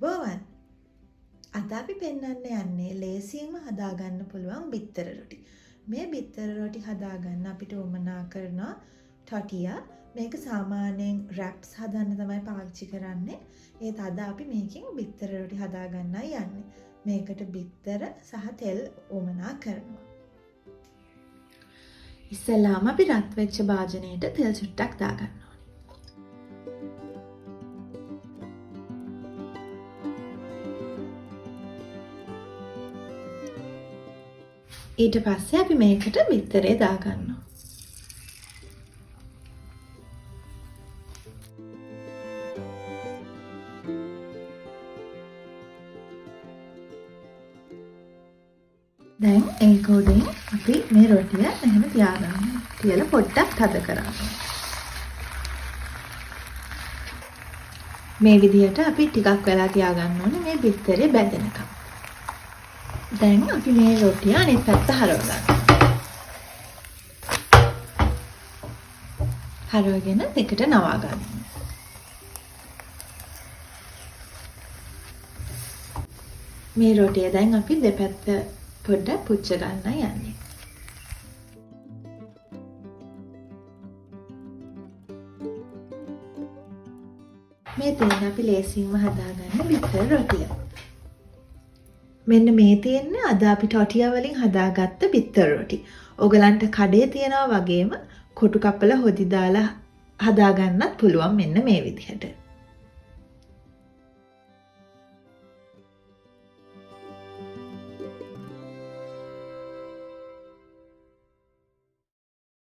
අයිබෝවන්. අද අපි පෙන්වන්න යන්නේ ලේසියෙන්ම හදාගන්න පුළුවන් බිත්තර රොටි. මේ බිත්තර රොටි හදාගන්න අපිට උවමනා කරන tortilla. මේක සාමාන්‍යයෙන් wraps හදන්න තමයි පාවිච්චි කරන්නේ. ඒත් අද අපි මේකෙන් බිත්තර රොටි හදාගන්නයි යන්නේ. මේකට බිත්තර සහ තෙල් උවමනා කරනවා. ඉස්සෙල්ලාම අපි රත් වෙච්ච භාජනයට තෙල් චුට්ටක් දාගන්න. ඊට පස්සේ අපි මේකට බිත්තරේ දාගන්නවා. දැන් ඒක උඩින් අපි මේ රොටිය මෙහෙම තියාගන්නවා. තියලා පොඩ්ඩක් තද කරගන්නවා. මේ විදිහට අපි ටිකක් වෙලා තියාගන්න ඕනේ මේ බිත්තරේ බැඳෙනකම්. දැන් අපි මේ රොටිය අනිත් පැත්ත හරව ගන්නවා. හරවගෙන දෙකට නවා ගන්නවා. මේ රොටිය දැන් අපි දෙපැත්ත පොඩ්ඩක් පුච්ච ගන්න යන්නේ. මේ තියෙන අපි ලේසියෙන්ම හදාගන්න බිත්තර රොටිය. මෙන්න මේ තියෙන්නේ අද අපි tortilla වලින් හදාගත්ත බිත්තර රොටි. ඔයගලන්ට කඩේ තියනවා වගේම කොටු කපලා හොදි දාලා හදාගන්නත් පුළුවන් මෙන්න මේ විදිහට.